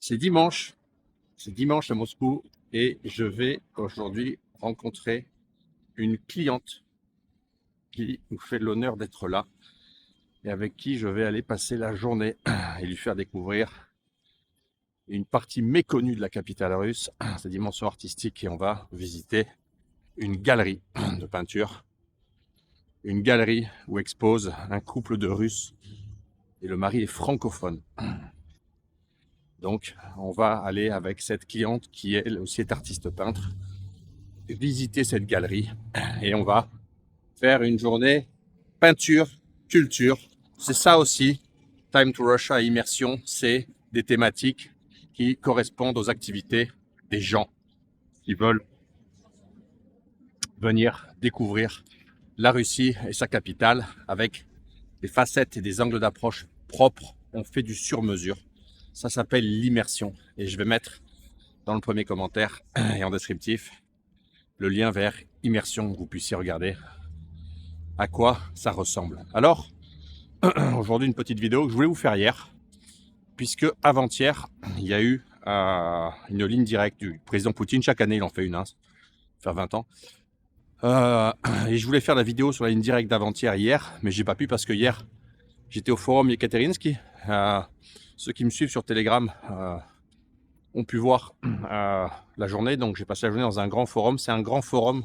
C'est dimanche à Moscou et je vais aujourd'hui rencontrer une cliente qui nous fait l'honneur d'être là et avec qui je vais aller passer la journée et lui faire découvrir une partie méconnue de la capitale russe, sa dimension artistique, et on va visiter une galerie de peinture, une galerie où expose un couple de Russes et le mari est francophone. Donc, on va aller avec cette cliente qui elle aussi est artiste peintre, visiter cette galerie et on va faire une journée peinture, culture. C'est ça aussi, Time to Russia Immersion, c'est des thématiques qui correspondent aux activités des gens qui veulent venir découvrir la Russie et sa capitale avec des facettes et des angles d'approche propres. On fait du sur-mesure. Ça s'appelle l'immersion. Et je vais mettre dans le premier commentaire et en descriptif le lien vers immersion, que vous puissiez regarder à quoi ça ressemble. Alors, aujourd'hui, une petite vidéo que je voulais vous faire hier, puisque avant-hier, il y a eu une ligne directe du président Poutine. Chaque année, il en fait une, ça fait 20 ans. Et je voulais faire la vidéo sur la ligne directe d'avant-hier hier, mais j'ai pas pu parce que hier, j'étais au forum Yekaterinski. Ceux qui me suivent sur Telegram ont pu voir la journée. Donc j'ai passé la journée dans un grand forum. C'est un grand forum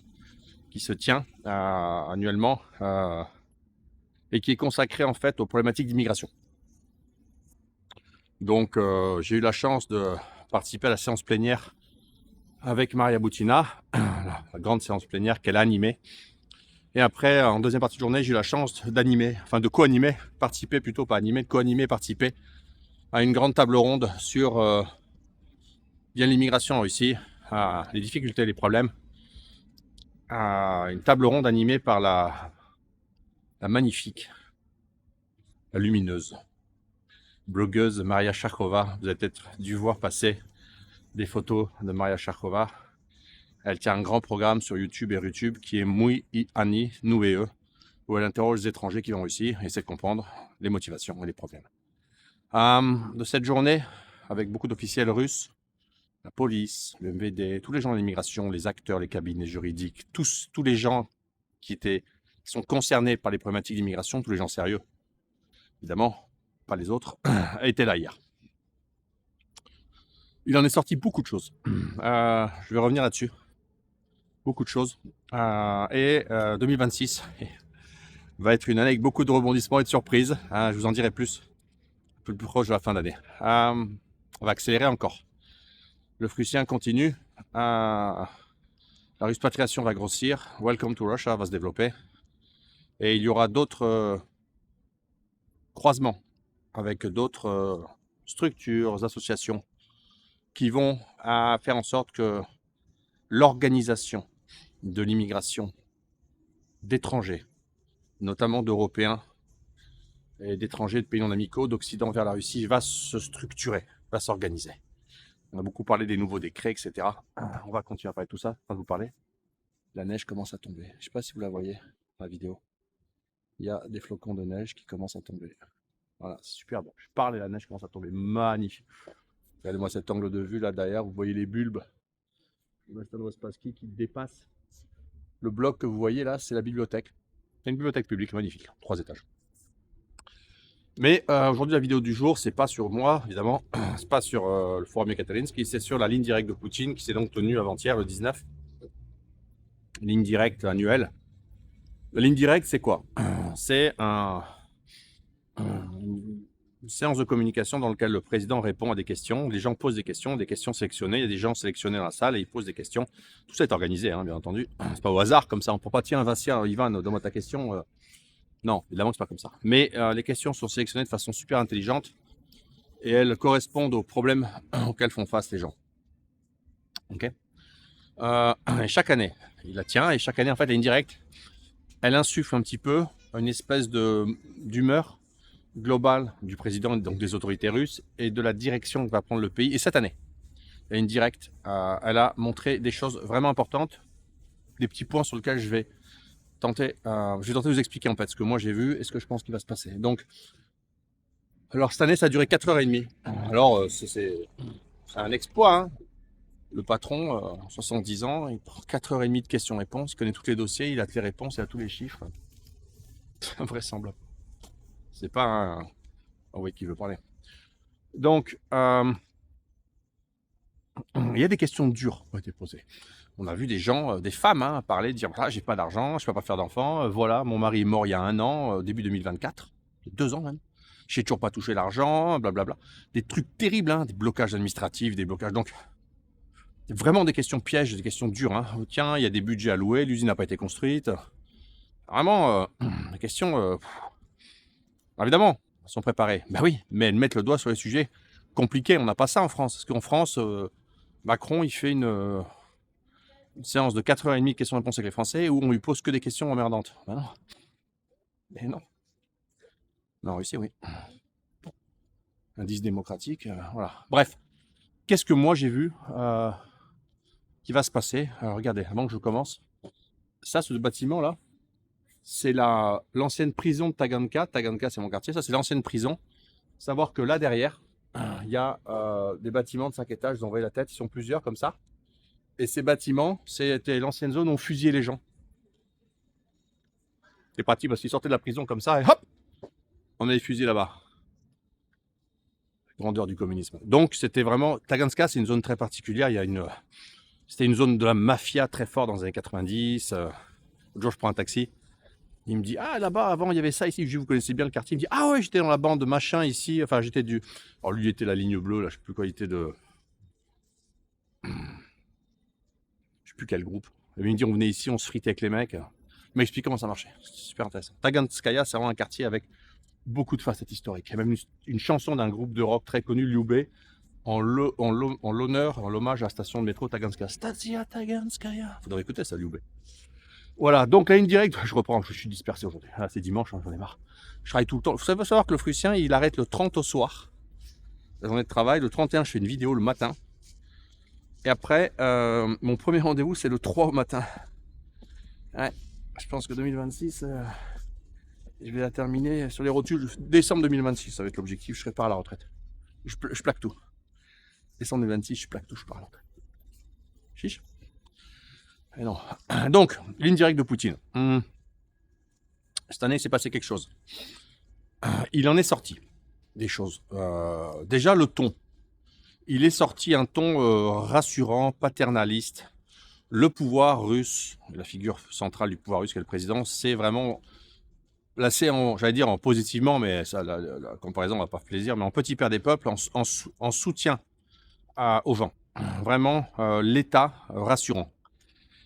qui se tient annuellement et qui est consacré en fait aux problématiques d'immigration. Donc j'ai eu la chance de participer à la séance plénière avec Maria Butina, la grande séance plénière qu'elle a animée. Et après, en deuxième partie de journée, j'ai eu la chance d'animer, enfin de co-animer, participer plutôt, pas animer, de co-animer, participer à une grande table ronde sur bien l'immigration en Russie, les difficultés, les problèmes. Une table ronde animée par la magnifique, la lumineuse blogueuse Maria Sharkova. Vous avez peut-être dû voir passer des photos de Maria Sharkova. Elle tient un grand programme sur YouTube et YouTube qui est Muy i Ani Nouvelle, où elle interroge les étrangers qui vont en Russie et essaie de comprendre les motivations et les problèmes. De cette journée, avec beaucoup d'officiels russes, la police, le MVD, tous les gens de l'immigration, les acteurs, les cabinets juridiques, tous les gens qui sont concernés par les problématiques d'immigration, tous les gens sérieux, évidemment, pas les autres, étaient là hier. Il en est sorti beaucoup de choses. Je vais revenir là-dessus. Beaucoup de choses. 2026 va être une année avec beaucoup de rebondissements et de surprises. Je vous en dirai plus un peu plus proche de la fin d'année. On va accélérer encore. Le Prussien continue. La ruspatriation va grossir. Welcome to Russia va se développer. Et il y aura d'autres croisements avec d'autres structures, associations qui vont faire en sorte que l'organisation de l'immigration d'étrangers, notamment d'Européens et d'étrangers de pays non amicaux, d'Occident vers la Russie, va se structurer, va s'organiser. On a beaucoup parlé des nouveaux décrets, etc. On va continuer à parler de tout ça, avant de vous parler. La neige commence à tomber. Je ne sais pas si vous la voyez dans la vidéo. Il y a des flocons de neige qui commencent à tomber. Voilà, c'est superbe. Je parle et la neige commence à tomber. Magnifique. Regardez-moi cet angle de vue là derrière. Vous voyez les bulbes. Qui dépasse. Le bloc que vous voyez là, c'est la bibliothèque. C'est une bibliothèque publique magnifique, 3 étages. Mais aujourd'hui, la vidéo du jour, c'est pas sur moi, évidemment, c'est pas sur le forum Yekaterinski, c'est sur la ligne directe de Poutine qui s'est donc tenue avant-hier, le 19. Ligne directe annuelle. La ligne directe, c'est quoi? C'est une séance de communication dans laquelle le président répond à des questions. Les gens posent des questions sélectionnées. Il y a des gens sélectionnés dans la salle et ils posent des questions. Tout ça est organisé, bien entendu. C'est pas au hasard comme ça. On ne peut pas, tiens, Vassia, Ivan, donne-moi ta question. Non, évidemment que c'est pas comme ça. Mais les questions sont sélectionnées de façon super intelligente et elles correspondent aux problèmes auxquels font face les gens. Ok. Et chaque année, il la tient et chaque année, en fait, la ligne directe, elle insuffle un petit peu une espèce d'humeur globale du président, donc des autorités russes et de la direction que va prendre le pays. Et cette année, la ligne directe, elle a montré des choses vraiment importantes, des petits points sur lesquels je vais tenter de vous expliquer en fait ce que moi j'ai vu et ce que je pense qu'il va se passer. Donc, alors cette année, ça a duré 4h30. Alors, c'est un exploit, hein. Le patron, 70 ans, il prend 4h30 de questions-réponses, il connaît tous les dossiers, il a toutes les réponses, il a tous les chiffres. C'est invraisemblable. C'est pas un... Oh oui, qui veut parler. Donc, il y a des questions dures qui ont été posées. On a vu des gens, des femmes, hein, parler, dire voilà, j'ai pas d'argent, je peux pas faire d'enfant, voilà, mon mari est mort il y a 1 an, début 2024, 2 ans même, j'ai toujours pas touché l'argent, blablabla. Des trucs terribles, hein, des blocages administratifs, des blocages. Donc, vraiment des questions pièges, des questions dures. Hein. Tiens, il y a des budgets alloués, l'usine n'a pas été construite. Vraiment, des questions, évidemment, elles sont préparées. Ben oui, mais elles mettent le doigt sur les sujets compliqués. On n'a pas ça en France. Parce qu'en France, Macron, il fait une séance de 4h30 de questions-réponses avec les Français où on lui pose que des questions emmerdantes. Ben non. Mais non. Non, en Russie, oui. Indice démocratique, voilà. Bref, qu'est-ce que moi j'ai vu qui va se passer? Alors, regardez, avant que je commence, ça, ce bâtiment-là, c'est l'ancienne prison de Taganka. Taganka, c'est mon quartier. Ça, c'est l'ancienne prison. Savoir que là, derrière, il y a des bâtiments de 5 étages. Vous en voyez la tête, ils sont plusieurs comme ça. Et ces bâtiments, c'était l'ancienne zone où on fusillait les gens. C'est pratique parce qu'ils sortaient de la prison comme ça et hop, on allait fusiller là-bas. Grandeur du communisme. Donc, c'était vraiment... Taganka, c'est une zone très particulière. C'était une zone de la mafia très forte dans les années 90. L'autre jour, je prends un taxi. Il me dit, ah là-bas, avant, il y avait ça ici. Je dis, vous connaissez bien le quartier. Il me dit, ah ouais, j'étais dans la bande machin ici. Enfin, j'étais du... Alors, lui, il était la ligne bleue, là, je sais plus quoi, il était de... Je sais plus quel groupe. Il me dit, on venait ici, on se fritait avec les mecs. Il m'a expliqué comment ça marchait. C'est super intéressant. Taganskaya, c'est vraiment un quartier avec beaucoup de facettes historiques. Il y a même une chanson d'un groupe de rock très connu, Lyubé, en l'honneur, en l'hommage à la station de métro Taganskaya. Statia Taganskaya. Faudrait écouter ça, Lyubé. Voilà, donc la ligne directe, je reprends, je suis dispersé aujourd'hui. Ah, c'est dimanche, hein, j'en ai marre. Je travaille tout le temps. Vous savez savoir que le Frucien, il arrête le 30 au soir, la journée de travail. Le 31, je fais une vidéo le matin. Et après, mon premier rendez-vous, c'est le 3 au matin. Ouais, je pense que 2026, je vais la terminer sur les rotules. Décembre 2026, ça va être l'objectif, je serai pas à la retraite. Je plaque tout. Décembre 2026, je plaque tout, je pars à la retraite. Chiche. Et non. Donc, ligne directe de Poutine. Cette année, il s'est passé quelque chose. Il en est sorti des choses. Déjà, le ton. Il est sorti un ton rassurant, paternaliste. Le pouvoir russe, la figure centrale du pouvoir russe, qui est le président, c'est vraiment placé j'allais dire en positivement, mais ça, la comparaison va pas faire plaisir, mais en petit père des peuples, en soutien aux gens. Vraiment, l'État rassurant.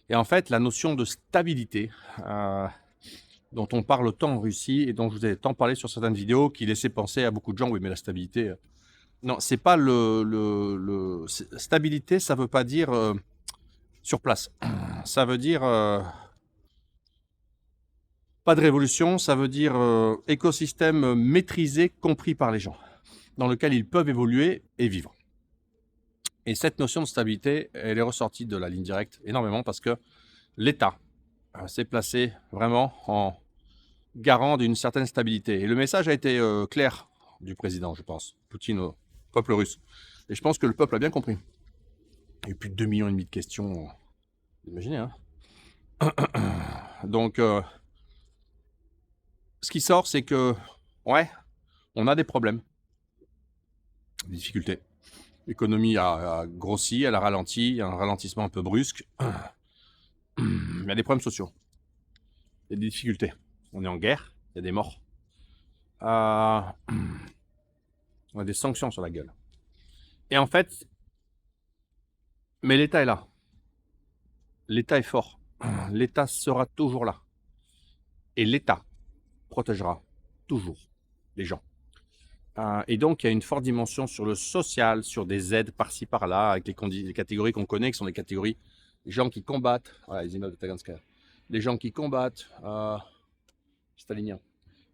Et en fait, la notion de stabilité dont on parle tant en Russie et dont je vous ai tant parlé sur certaines vidéos qui laissaient penser à beaucoup de gens, oui, mais la stabilité... Non, c'est pas stabilité, ça veut pas dire sur place. Ça veut dire pas de révolution, ça veut dire écosystème maîtrisé, compris par les gens, dans lequel ils peuvent évoluer et vivre. Et cette notion de stabilité, elle est ressortie de la ligne directe énormément parce que l'État s'est placé vraiment en garant d'une certaine stabilité. Et le message a été clair du président, je pense, Poutine au peuple russe. Et je pense que le peuple a bien compris. Il y a eu plus de 2,5 millions de questions. Imaginez, hein. Donc, ce qui sort, c'est que, ouais, on a des problèmes, des difficultés. L'économie a grossi, elle a ralenti, il y a un ralentissement un peu brusque. Il y a des problèmes sociaux. Il y a des difficultés. On est en guerre, il y a des morts. On a des sanctions sur la gueule. Et en fait, mais l'État est là. L'État est fort. L'État sera toujours là. Et l'État protégera toujours les gens. Et donc, il y a une forte dimension sur le social, sur des aides par-ci, par-là, avec les catégories qu'on connaît, qui sont des catégories, les gens qui combattent, voilà, les immeubles de Taganskaya, les gens qui combattent, stalinien,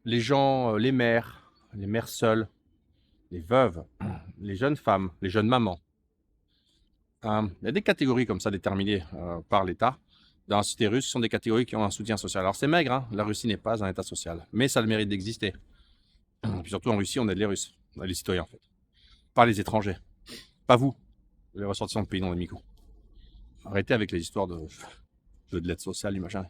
les gens, les mères seules, les veuves, les jeunes femmes, les jeunes mamans. Il y a des catégories comme ça déterminées par l'État. Dans la société russe, ce sont des catégories qui ont un soutien social. Alors c'est maigre, hein, la Russie n'est pas un État social, mais ça a le mérite d'exister. Et puis surtout en Russie, on aide les Russes, on aide les citoyens en fait. Pas les étrangers. Pas vous. les ressortissants de pays non amicaux. Arrêtez avec les histoires de l'aide sociale, du machin.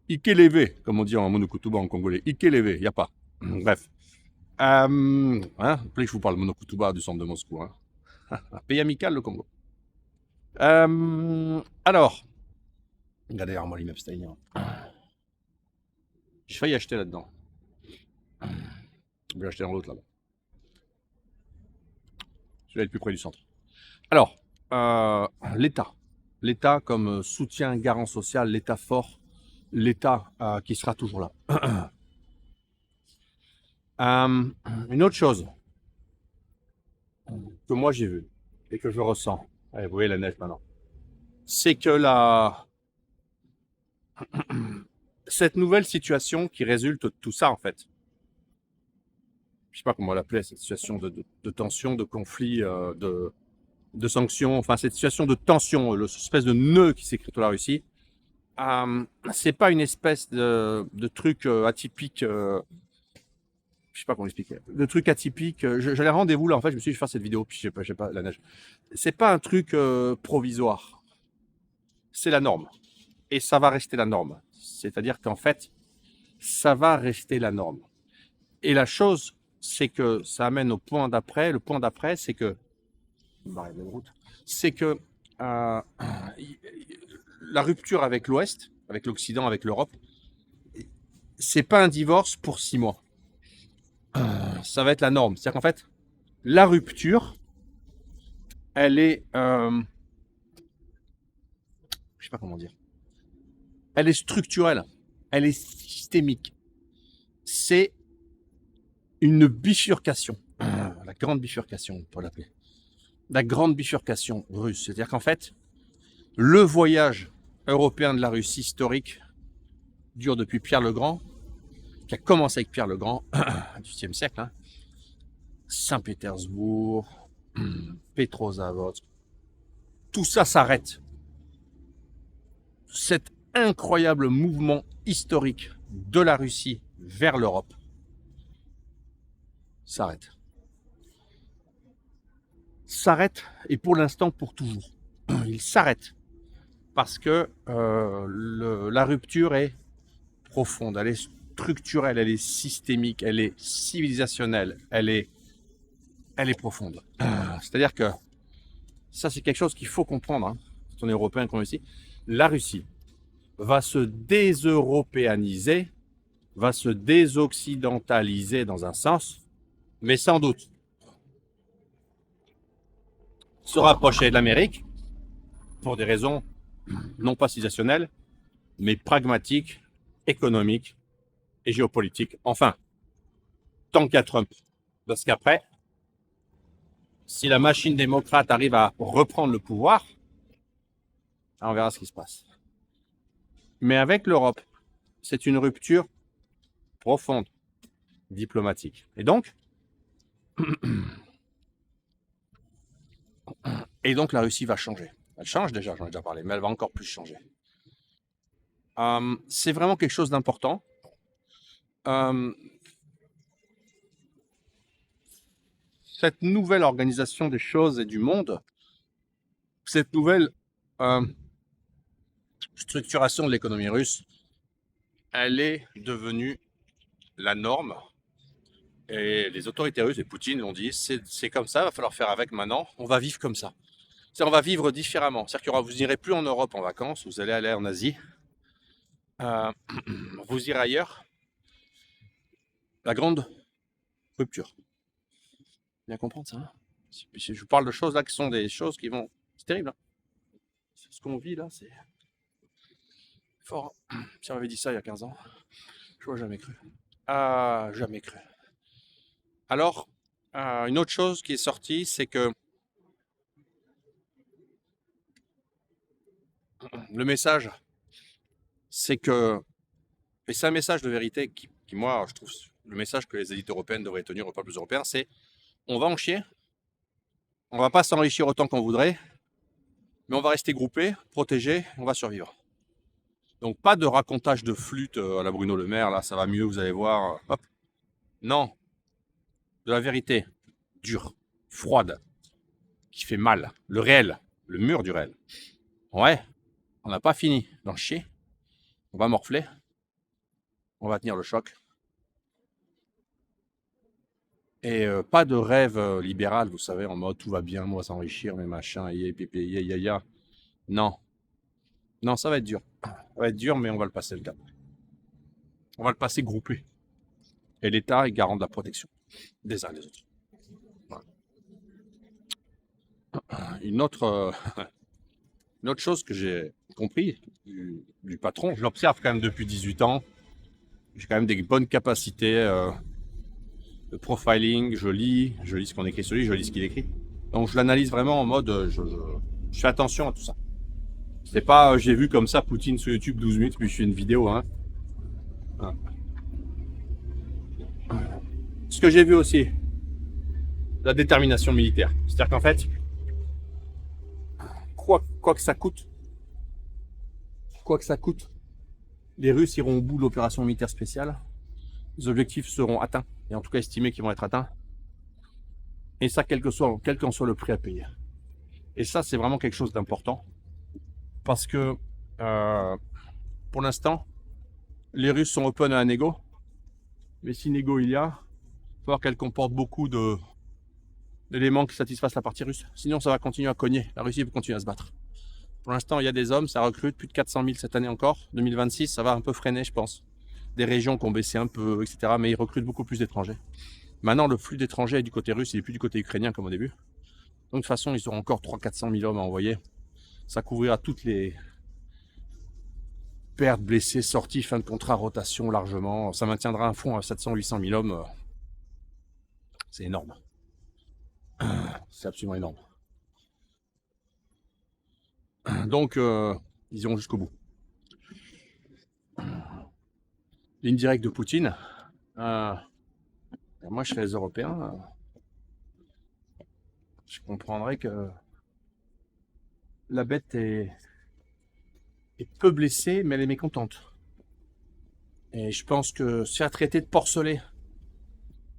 Ikeleve, comme on dit en monokutuba en congolais. Ikeleve, y a pas. Bref. Après, je vous parle monokutuba du centre de Moscou. Hein. Un pays amical, le Congo. Alors, regardez, moi l'immeuble stalinien. J'ai failli acheter là-dedans. Je vais acheter dans l'autre là-bas. Celui-là est le plus près du centre. Alors, l'État. L'État comme soutien, garant social, l'État fort, l'État qui sera toujours là. Une autre chose que moi j'ai vue et que je ressens, allez, vous voyez la neige maintenant, c'est que cette nouvelle situation qui résulte de tout ça en fait, je sais pas comment l'appeler, cette situation de tension, de conflit, de sanctions, enfin cette situation de tension, l'espèce de nœud qui s'écrit autour de la Russie, c'est pas une espèce de truc atypique, je sais pas comment l'expliquer, de truc atypique. J'allais rendez-vous là, en fait, je me suis dit, je vais faire cette vidéo, puis je sais pas, la neige. C'est pas un truc provisoire, c'est la norme, et ça va rester la norme. C'est-à-dire qu'en fait, ça va rester la norme. Et la chose, c'est que ça amène au point d'après. Le point d'après, c'est que la rupture avec l'Ouest, avec l'Occident, avec l'Europe, c'est pas un divorce pour 6 mois. Ça va être la norme. C'est-à-dire qu'en fait, la rupture, elle est, je sais pas comment dire, elle est structurelle, elle est systémique. C'est une bifurcation, la grande bifurcation, on peut l'appeler. La grande bifurcation russe. C'est-à-dire qu'en fait, le voyage européen de la Russie historique dure depuis Pierre le Grand, qui a commencé avec Pierre le Grand, du XVIIe siècle, hein. Saint-Pétersbourg, Petrozavodsk, tout ça s'arrête. Cet incroyable mouvement historique de la Russie vers l'Europe s'arrête. S'arrête, et pour l'instant pour toujours. Il s'arrête parce que la rupture est profonde, elle est structurelle, elle est systémique, elle est civilisationnelle, elle est profonde. C'est-à-dire que ça, c'est quelque chose qu'il faut comprendre, hein, quand on est européen, comme ici. La Russie va se déseuropéaniser, va se désoccidentaliser dans un sens, mais sans doute se rapprocher de l'Amérique pour des raisons non pas civilisationnelles, mais pragmatiques, économiques et géopolitiques. Enfin, tant qu'il y a Trump. Parce qu'après, si la machine démocrate arrive à reprendre le pouvoir, on verra ce qui se passe. Mais avec l'Europe, c'est une rupture profonde, diplomatique. Et donc la Russie va changer. Elle change déjà, j'en ai déjà parlé, mais elle va encore plus changer. C'est vraiment quelque chose d'important. Cette nouvelle organisation des choses et du monde, cette nouvelle structuration de l'économie russe, elle est devenue la norme. Et les autorités russes, et Poutine l'ont dit, c'est comme ça, il va falloir faire avec maintenant, on va vivre comme ça. On va vivre différemment. C'est-à-dire que vous n'irez plus en Europe en vacances, vous allez aller en Asie, vous irez ailleurs. La grande rupture. Bien comprendre ça. Hein, je vous parle de choses là qui sont des choses qui vont... C'est terrible. Hein, ce qu'on vit là, c'est fort. Hein. Si on m'avait dit ça il y a 15 ans, je n'aurais jamais cru. Jamais cru. Alors, une autre chose qui est sortie, c'est que le message, c'est que, et c'est un message de vérité qui moi, je trouve, le message que les élites européennes devraient tenir aux peuples européens, c'est on va en chier, on va pas s'enrichir autant qu'on voudrait, mais on va rester groupés, protégés, on va survivre. Donc pas de racontage de flûte à la Bruno Le Maire, là ça va mieux, vous allez voir. Hop. Non, de la vérité, dure, froide, qui fait mal, le réel, le mur du réel. Ouais, on n'a pas fini d'en chier. On va morfler. On va tenir le choc. Et pas de rêve libéral, vous savez, en mode tout va bien, on va s'enrichir, mais machin, ya. Non. Non, ça va être dur. Ça va être dur, mais on va le passer le cap. On va le passer groupé. Et l'État est garant de la protection des uns et des autres. Voilà. Une autre chose que j'ai compris du patron, je l'observe quand même depuis 18 ans. J'ai quand même des bonnes capacités de profiling, je lis ce qu'on écrit sur lui, je lis ce qu'il écrit. Donc je l'analyse vraiment en mode, je fais attention à tout ça. C'est pas, j'ai vu comme ça Poutine sur YouTube 12 minutes, puis je fais une vidéo. Hein. Ce que j'ai vu aussi, la détermination militaire. C'est-à-dire qu'en fait, quoi que ça coûte, les Russes iront au bout de l'opération militaire spéciale. Les objectifs seront atteints, et en tout cas estimés qu'ils vont être atteints. Et ça, quel qu'en soit le prix à payer. Et ça, c'est vraiment quelque chose d'important. Parce que, pour l'instant, les Russes sont open à un négo. Mais si négo il y a, il faut voir qu'elle comporte beaucoup d'éléments qui satisfassent la partie russe. Sinon, ça va continuer à cogner. La Russie va continuer à se battre. Pour l'instant, il y a des hommes, ça recrute plus de 400 000 cette année encore. 2026, ça va un peu freiner, je pense. Des régions qui ont baissé un peu, etc. Mais ils recrutent beaucoup plus d'étrangers. Maintenant, le flux d'étrangers est du côté russe, il n'est plus du côté ukrainien comme au début. Donc, de toute façon, ils auront encore 300 000 hommes à envoyer. Ça couvrira toutes les pertes, blessés, sorties, fin de contrat, rotation largement. Ça maintiendra un fond à 700-800 000 hommes. C'est énorme. C'est absolument énorme. Donc, ils iront jusqu'au bout. Ligne directe de Poutine. Moi, je serais les Européens. Je comprendrais que la bête est peu blessée, mais elle est mécontente. Et je pense que se faire traiter de porcelet,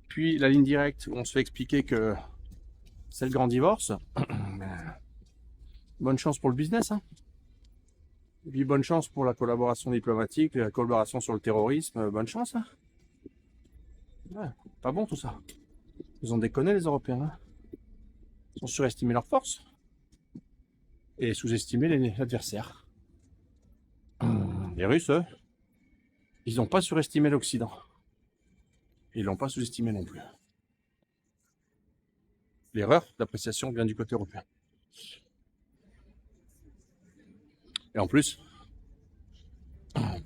puis la ligne directe où on se fait expliquer que c'est le grand divorce, bonne chance pour le business. Hein. Et puis bonne chance pour la collaboration diplomatique, la collaboration sur le terrorisme, bonne chance. Hein. Ouais, pas bon tout ça. Ils ont déconné les Européens. Hein. Ils ont surestimé leurs forces et sous-estimé l'adversaire. Les Russes, eux, ils n'ont pas surestimé l'Occident. Ils l'ont pas sous-estimé non plus. L'erreur d'appréciation vient du côté européen. Et en plus,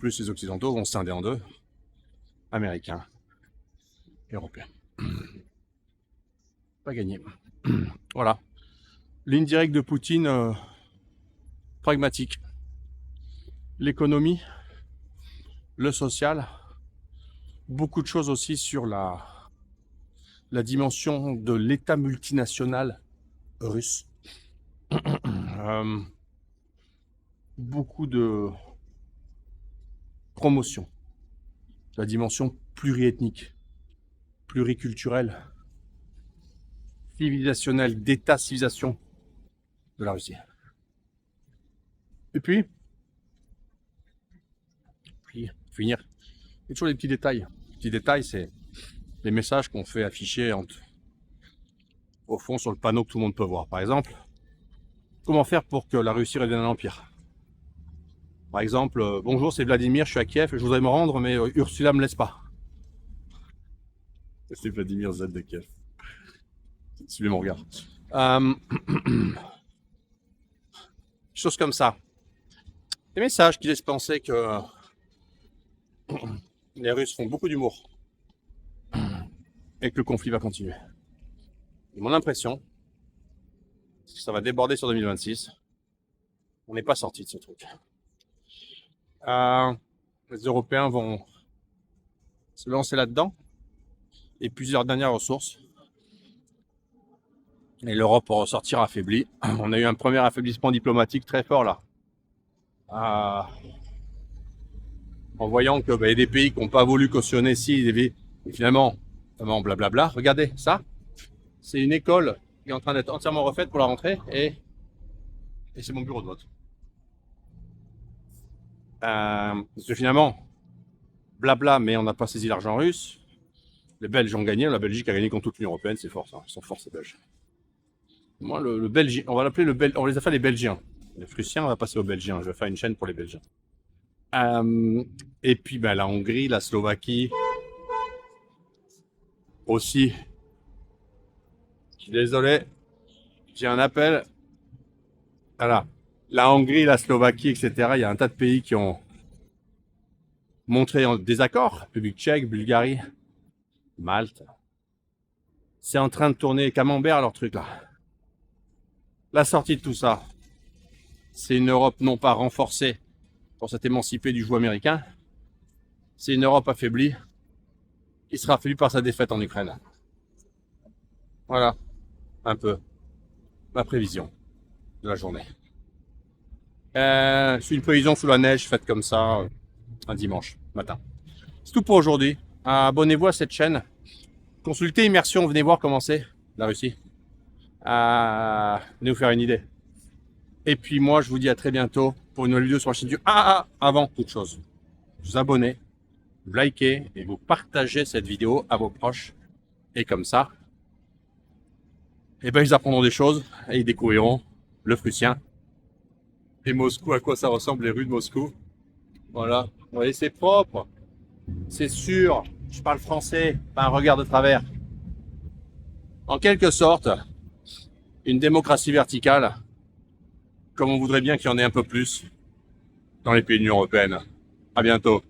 les Occidentaux vont se scinder en deux, Américains et Européens. Pas gagné. Voilà. Ligne directe de Poutine, pragmatique. L'économie, le social, beaucoup de choses aussi sur la dimension de l'État multinational russe. Beaucoup de promotion, la dimension pluriethnique, pluriculturelle, civilisationnelle, d'État, civilisation de la Russie. Et puis finir, il y a toujours des petits détails. Les petits détails, c'est les messages qu'on fait afficher au fond sur le panneau que tout le monde peut voir. Par exemple, comment faire pour que la Russie redevienne un empire? Par exemple, bonjour, c'est Vladimir, je suis à Kiev, je voudrais me rendre, mais Ursula me laisse pas. C'est Vladimir Z de Kiev. Suivez mon regard. Choses comme ça. Des messages qui laissent penser que les Russes font beaucoup d'humour et que le conflit va continuer. Et mon impression, c'est que ça va déborder sur 2026. On n'est pas sorti de ce truc. Les Européens vont se lancer là-dedans. Et plusieurs dernières ressources. Et l'Europe ressortira affaiblie. On a eu un premier affaiblissement diplomatique très fort là. En voyant que y a des pays qui n'ont pas voulu cautionner et finalement, blablabla. Regardez ça. C'est une école qui est en train d'être entièrement refaite pour la rentrée et c'est mon bureau de vote. Parce que finalement, blabla, mais on n'a pas saisi l'argent russe. Les Belges ont gagné, la Belgique a gagné contre toute l'Union Européenne, c'est fort ça, ils sont forts ces Belges. Moi, le Belgien, on va l'appeler on les a fait les Belgiens. Les Prussiens, on va passer aux Belgiens, je vais faire une chaîne pour les Belgiens. Et puis ben, la Hongrie, la Slovaquie aussi. Je suis désolé, j'ai un appel. Voilà. La Hongrie, la Slovaquie, etc. Il y a un tas de pays qui ont montré en désaccord. République tchèque, Bulgarie, Malte. C'est en train de tourner camembert leur truc là. La sortie de tout ça, c'est une Europe non pas renforcée pour s'être émancipée du joug américain, c'est une Europe affaiblie qui sera affaiblie par sa défaite en Ukraine. Voilà, un peu ma prévision de la journée. C'est une prévision sous la neige faite comme ça un dimanche matin. C'est tout pour aujourd'hui. Abonnez-vous à cette chaîne. Consultez Immersion, venez voir comment c'est la Russie. Venez vous faire une idée. Et puis moi, je vous dis à très bientôt pour une nouvelle vidéo sur la chaîne du avant toute chose. Vous abonnez, vous likez et vous partagez cette vidéo à vos proches. Et comme ça, eh ben, ils apprendront des choses et ils découvriront le Prussien. Et Moscou, à quoi ça ressemble les rues de Moscou. Voilà, vous voyez, c'est propre. C'est sûr, je parle français, pas un regard de travers. En quelque sorte, une démocratie verticale, comme on voudrait bien qu'il y en ait un peu plus dans les pays de l'Union européenne. À bientôt.